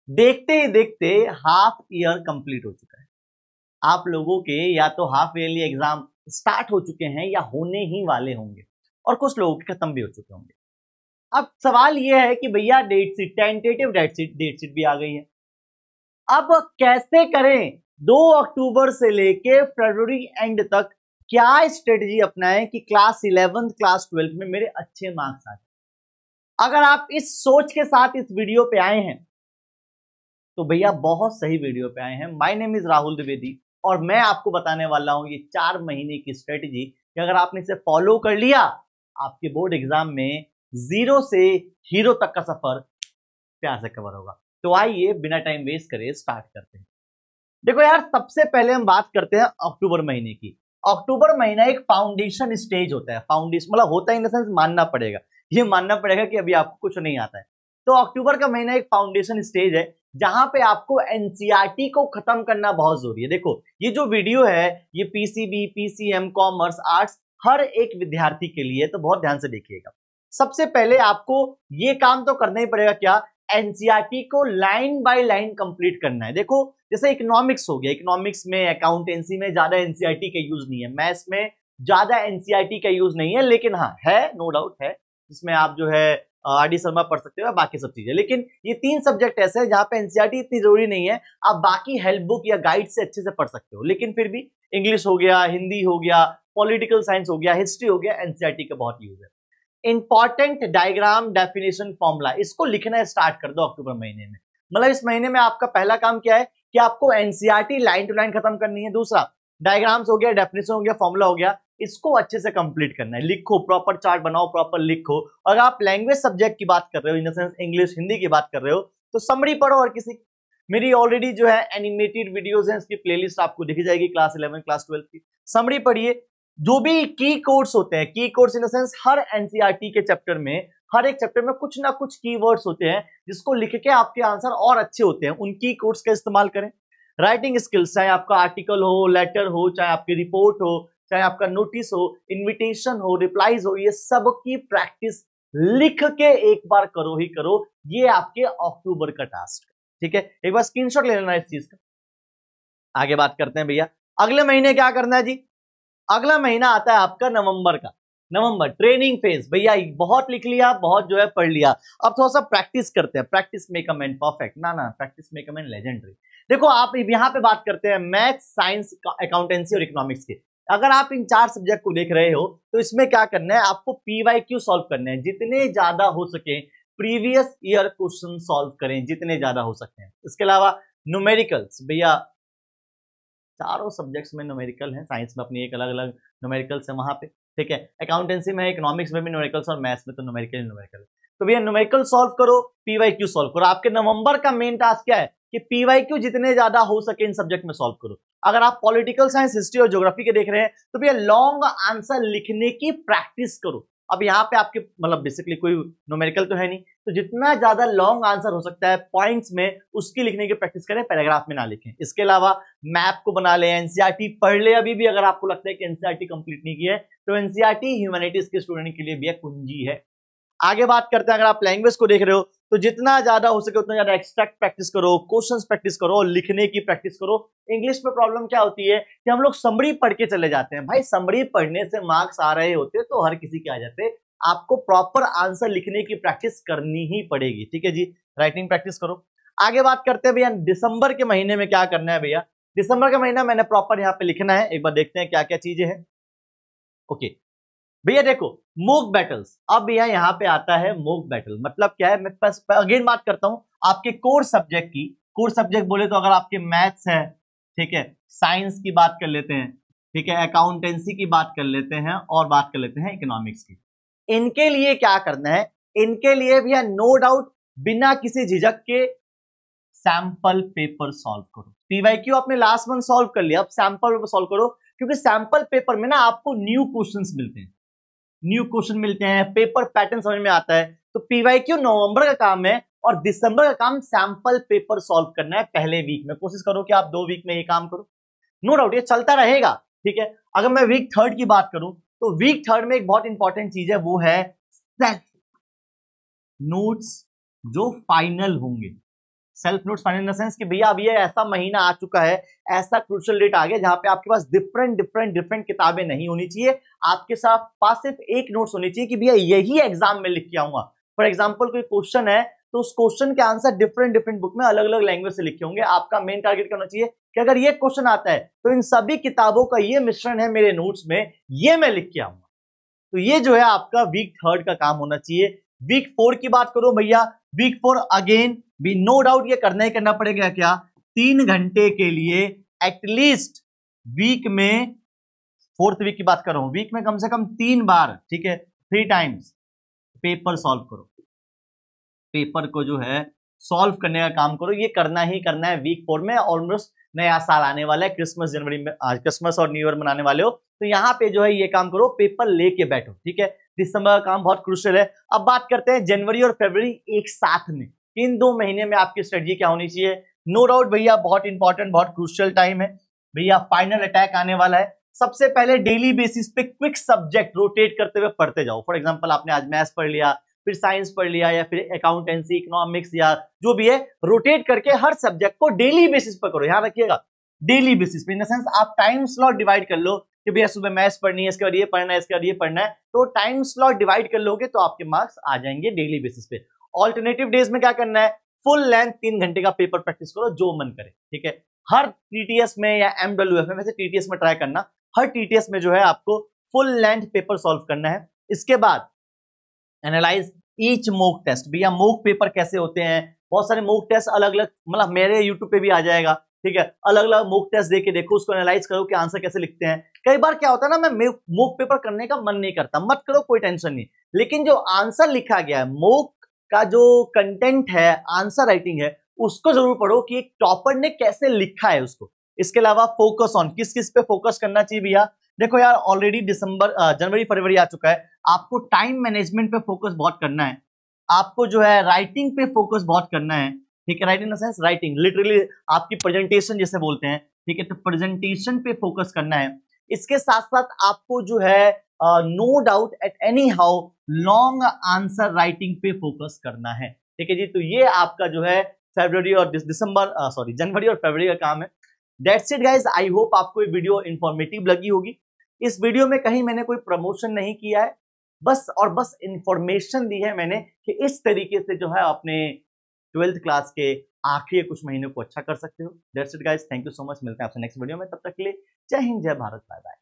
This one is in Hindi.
देखते ही देखते हाफ ईयर कंप्लीट हो चुका है। आप लोगों के या तो हाफ ईयरली एग्जाम स्टार्ट हो चुके हैं या होने ही वाले होंगे, और कुछ लोगों के खत्म भी हो चुके होंगे। अब सवाल यह है कि भैया date sheet, tentative date sheet भी आ गई है। अब कैसे करें 2 अक्टूबर से लेके फरवरी एंड तक क्या स्ट्रेटजी अपनाएं कि क्लास 11th क्लास 12th में मेरे अच्छे मार्क्स आ जाए। अगर आप इस सोच के साथ इस वीडियो पे आए हैं तो भैया बहुत सही वीडियो पे आए हैं। My name is Rahul Dwivedi और मैं आपको बताने वाला हूं ये 4 महीने की स्ट्रेटजी कि अगर आपने इसे फॉलो कर लिया, आपके बोर्ड एग्जाम में 0 से हीरो तक का सफर प्यार से कवर होगा। तो आइए बिना टाइम वेस्ट करे स्टार्ट करते हैं। देखो यार, सबसे पहले हम बात करते हैं अक्टूबर महीने की। अक्टूबर महीना एक फाउंडेशन स्टेज होता है। फाउंडेशन मतलब होता है इन द सेंस मानना पड़ेगा, ये मानना पड़ेगा कि अभी आपको कुछ नहीं आता है। तो अक्टूबर का महीना एक फाउंडेशन स्टेज है जहां पे आपको एनसीईआरटी को खत्म करना बहुत जरूरी है। देखो ये जो वीडियो है ये पीसीबी, पीसीएम, कॉमर्स, आर्ट्स हर एक विद्यार्थी के लिए, तो बहुत ध्यान से देखिएगा। सबसे पहले आपको ये काम तो करना ही पड़ेगा, क्या, एनसीईआरटी को लाइन बाय लाइन कंप्लीट करना है। देखो जैसे इकोनॉमिक्स हो गया, इकोनॉमिक्स में, अकाउंटेंसी में ज्यादा एनसीईआरटी का यूज नहीं है, मैथ्स में ज्यादा एनसीईआरटी का यूज नहीं है, लेकिन हाँ है, नो डाउट है, जिसमें आप जो है आर.डी. शर्मा पढ़ सकते हो, बाकी सब चीजें। लेकिन ये 3 सब्जेक्ट ऐसे हैं जहां पे एनसीईआरटी इतनी जरूरी नहीं है, आप बाकी हेल्प बुक या गाइड से अच्छे से पढ़ सकते हो। लेकिन फिर भी इंग्लिश हो गया, हिंदी हो गया, पॉलिटिकल साइंस हो गया, हिस्ट्री हो गया, एनसीईआरटी का बहुत यूज है। इंपॉर्टेंट डायग्राम, डेफिनेशन, फॉर्मूला, इसको लिखना स्टार्ट कर दो अक्टूबर महीने में। मतलब इस महीने में आपका पहला काम क्या है कि आपको एनसीईआरटी लाइन टू लाइन खत्म करनी है। दूसरा डायग्राम्स हो गया, डेफिनेशन हो गया, फॉर्मूला हो गया, इसको अच्छे से कंप्लीट करना है। लिखो, प्रॉपर चार्ट बनाओ, प्रॉपर लिखो। अगर आप लैंग्वेज सब्जेक्ट की बात कर रहे हो, in the sense English, Hindi की बात कर रहे हो, तो समरी पढ़ो। और किसी मेरी ऑलरेडी जो है एनिमेटेड वीडियोस हैं, इसकी प्लेलिस्ट आपको दिखी जाएगी क्लास 11 क्लास 12 की। समरी पढ़िए। जो भी की कोड्स होते हैं, की codes in the sense her NCERT के चैप्टर में, हर एक चैप्टर में कुछ ना कुछ कीवर्ड्स होते हैं जिसको लिख के आपके आंसर और अच्छे होते हैं, उन की कोड्स का इस्तेमाल करें। राइटिंग स्किल्स, चाहे आपका आर्टिकल हो, लेटर हो, चाहे आपकी रिपोर्ट हो, चाहे आपका नोटिस हो, इन्विटेशन हो, रिप्लाईज हो, ये सब की प्रैक्टिस लिख के एक बार करो ही करो। ये आपके अक्टूबर का टास्क है, ठीक है। एक बार स्क्रीनशॉट ले लेना इस चीज का। आगे बात करते हैं भैया, अगले महीने क्या करना है जी। अगला महीना आता है आपका नवंबर का। नवंबर ट्रेनिंग फेज। भैया बहुत लिख लिया, बहुत जो है पढ़ लिया, अब थोड़ा सा प्रैक्टिस करते हैं। Practice make a man perfect, ना ना, practice make a man legendary. देखो आप यहां पे बात करते हैं मैथ्स, साइंस, अकाउंटेंसी और इकोनॉमिक्स की। अगर आप इन 4 सब्जेक्ट को देख रहे हो तो इसमें क्या करना है, आपको पीवाईक्यू सॉल्व करने हैं। जितने ज्यादा हो सके प्रीवियस ईयर क्वेश्चन सॉल्व करें, जितने ज्यादा हो सकते हैं। इसके अलावा न्यूमेरिकल्स, भैया चारों सब्जेक्ट्स में न्यूमेरिकल है। साइंस में अपनी एक अलग अलग न्यूमेरिकल्स है वहां पे, ठीक है। अकाउंटेंसी में, इकोनॉमिक्स में भी न्यूमेरिकल्स, और मैथ्स में तो न्यूमेरिकल। तो भैया न्यूमेरिकल सॉल्व करो, पीवाईक्यू सॉल्व करो। आपके नवंबर का मेन टास्क क्या है कि पीवाईक्यू जितने ज्यादा हो सके इन सब्जेक्ट में सॉल्व करो। अगर आप पॉलिटिकल साइंस, हिस्ट्री और ज्योग्राफी के देख रहे हैं तो भैया लॉन्ग आंसर लिखने की प्रैक्टिस करो। अब यहाँ पे आपके मतलब बेसिकली कोई न्यूमेरिकल तो है नहीं, तो जितना ज्यादा लॉन्ग आंसर हो सकता है पॉइंट्स में, उसकी लिखने की प्रैक्टिस करें, पैराग्राफ में ना लिखें। इसके अलावा मैप को बना ले, एनसीईआरटी पढ़ ले। अभी भी अगर आपको लगता है कि एनसीईआरटी कंप्लीट नहीं की है तो एनसीईआरटी ह्यूमैनिटीज के स्टूडेंट के लिए भी एक कुंजी है। आगे बात करते हैं, अगर आप लैंग्वेज को देख रहे हो तो जितना ज्यादा हो सके उतना ज्यादा एक्सट्रैक्ट प्रैक्टिस करो, क्वेश्चंस प्रैक्टिस करो, लिखने की प्रैक्टिस करो। इंग्लिश में प्रॉब्लम क्या होती है कि हम लोग समरी पढ़ के चले जाते हैं। भाई समरी पढ़ने से मार्क्स आ रहे होते तो हर किसी के आ जाते। आपको प्रॉपर आंसर लिखने की प्रैक्टिस करनी ही पड़ेगी, ठीक है जी। राइटिंग प्रैक्टिस करो। आगे बात करते हैं भैया दिसंबर के महीने में क्या करना है। भैया दिसंबर का महीना मैंने प्रॉपर यहाँ पे लिखना है, एक बार देखते हैं क्या क्या चीजें हैं। ओके भैया देखो, मॉक बैटल्स। अब भैया यहाँ पे आता है मॉक बैटल, मतलब क्या है, मैं अगेन बात करता हूं आपके कोर सब्जेक्ट की। कोर सब्जेक्ट बोले तो अगर आपके मैथ्स है, ठीक है, साइंस की बात कर लेते हैं, ठीक है, अकाउंटेंसी की बात कर लेते हैं, और बात कर लेते हैं इकोनॉमिक्स की। इनके लिए क्या करना है, इनके लिए भैया नो डाउट बिना किसी झिझक के सैंपल पेपर सॉल्व करो। पीवाईक्यू आपने लास्ट मंथ सॉल्व कर लिया, अब सैंपल पेपर सॉल्व करो, क्योंकि सैंपल पेपर में ना आपको न्यू क्वेश्चंस मिलते हैं, न्यू क्वेश्चन मिलते हैं, पेपर पैटर्न समझ में आता है। तो पीवाईक्यू नवंबर का काम है और दिसंबर का काम सैंपल पेपर सॉल्व करना है पहले वीक में। कोशिश करो कि आप 2 वीक में ये काम करो। नो डाउट ये चलता रहेगा, ठीक है। अगर मैं वीक 3 की बात करूं तो वीक 3 में एक बहुत इंपॉर्टेंट चीज है, वो है सेल्फ नोट्स जो फाइनल होंगे। Self notes final in the sense कि भैया अब ये ऐसा महीना आ चुका है, ऐसा क्रूशियल डेट आ गया जहां पे आपके पास डिफरेंट किताबें नहीं होनी चाहिए, आपके साथ पास सिर्फ एक नोट्स होनी चाहिए कि भैया यही एग्जाम में लिख के आऊंगा। फॉर एग्जाम्पल कोई क्वेश्चन है तो उस क्वेश्चन के आंसर डिफरेंट बुक में अलग अलग लैंग्वेज से लिखे होंगे। आपका मेन टारगेट क्या होना चाहिए कि अगर ये क्वेश्चन आता है तो इन सभी किताबों का ये मिश्रण है मेरे नोट्स में, ये मैं लिख के आऊंगा। तो ये जो है आपका वीक 3 का काम होना चाहिए। वीक 4 की बात करो भैया, वीक 4 अगेन भी नो डाउट ये करना ही करना पड़ेगा। क्या 3 घंटे के लिए एटलीस्ट वीक में, 4th वीक की बात कर रहा हूं, वीक में कम से कम 3 बार, ठीक है, 3 टाइम्स पेपर सॉल्व करो। पेपर को जो है सॉल्व करने का काम करो, ये करना ही करना है वीक 4 में। ऑलमोस्ट नया साल आने वाला है, क्रिसमस जनवरी में, आज क्रिसमस और न्यू ईयर मनाने वाले हो, तो यहाँ पे जो है ये काम करो, पेपर लेके बैठो, ठीक है। दिसंबर का काम बहुत क्रूशियल है। अब बात करते हैं जनवरी और फरवरी एक साथ में, इन 2 महीने में आपकी स्ट्रेटजी क्या होनी चाहिए। नो डाउट भैया बहुत इंपॉर्टेंट, बहुत क्रूशियल टाइम है भैया, फाइनल अटैक आने वाला है। सबसे पहले डेली बेसिस पे क्विक सब्जेक्ट रोटेट करते हुए पढ़ते जाओ। फॉर एग्जांपल आपने आज मैथ्स पढ़ लिया, फिर साइंस पढ़ लिया, या फिर अकाउंटेंसी, इकोनॉमिक्स, या जो भी है, रोटेट करके हर सब्जेक्ट को डेली बेसिस पर करो। ध्यान रखिएगा डेली बेसिस पे, इन द सेंस आप टाइम स्लॉट डिवाइड कर लो कि भैया सुबह मैथ्स पढ़नी है, इसके बाद ये पढ़ना है, इसके बाद ये पढ़ना है, तो टाइम स्लॉट डिवाइड कर लोगे तो आपके मार्क्स आ जाएंगे डेली बेसिस पे। ऑल्टरनेटिव डेज में क्या करना है, फुल लेंथ 3 घंटे का पेपर प्रैक्टिस करो, जो मन करे, ठीक है। हर टीटीएस में या MWF में, वैसे टीटीएस में ट्राई करना, हर टीटीएस में जो है आपको फुल लेंथ पेपर सॉल्व करना है। इसके बाद एनालाइज ईच मॉक टेस्ट। भैया मॉक पेपर कैसे होते हैं, बहुत सारे मॉक टेस्ट अलग अलग, मतलब मेरे यूट्यूब पे भी आ जाएगा, ठीक है। अलग अलग मॉक टेस्ट देके देखो, उसको एनालाइज करो कि आंसर कैसे लिखते हैं। कई बार क्या होता है ना, मैं मॉक पेपर करने का मन नहीं करता, मत करो, कोई टेंशन नहीं, लेकिन जो आंसर लिखा गया है, मॉक का जो कंटेंट है, आंसर राइटिंग है, उसको जरूर पढ़ो कि एक टॉपर ने कैसे लिखा है उसको। इसके अलावा फोकस ऑन, किस किस पे फोकस करना चाहिए भैया। देखो यार ऑलरेडी जनवरी फरवरी आ चुका है, आपको टाइम मैनेजमेंट पे फोकस बहुत करना है, आपको जो है राइटिंग पे फोकस बहुत करना है, ठीक है। Writing in the sense writing, literally आपकी प्रेजेंटेशन जिसे बोलते हैं, ठीक है, तो प्रेजेंटेशन पे फोकस करना है। इसके साथ साथ आपको जो है no doubt at any how long answer writing पे फोकस करना है, ठीक है जी। तो ये आपका जो है फरवरी और जनवरी और फरवरी का काम है। That's it guys, I hope आपको ये वीडियो इंफॉर्मेटिव लगी होगी। इस वीडियो में कहीं मैंने कोई प्रमोशन नहीं किया है, बस इंफॉर्मेशन दी है मैंने कि इस तरीके से जो है अपने 12th क्लास के आखिरी कुछ महीनों को अच्छा कर सकते हो। That's it guys, thank you so much, मिलते हैं आपसे नेक्स्ट वीडियो में, तब तक के लिए जय हिंद, जय भारत, बाय बाय।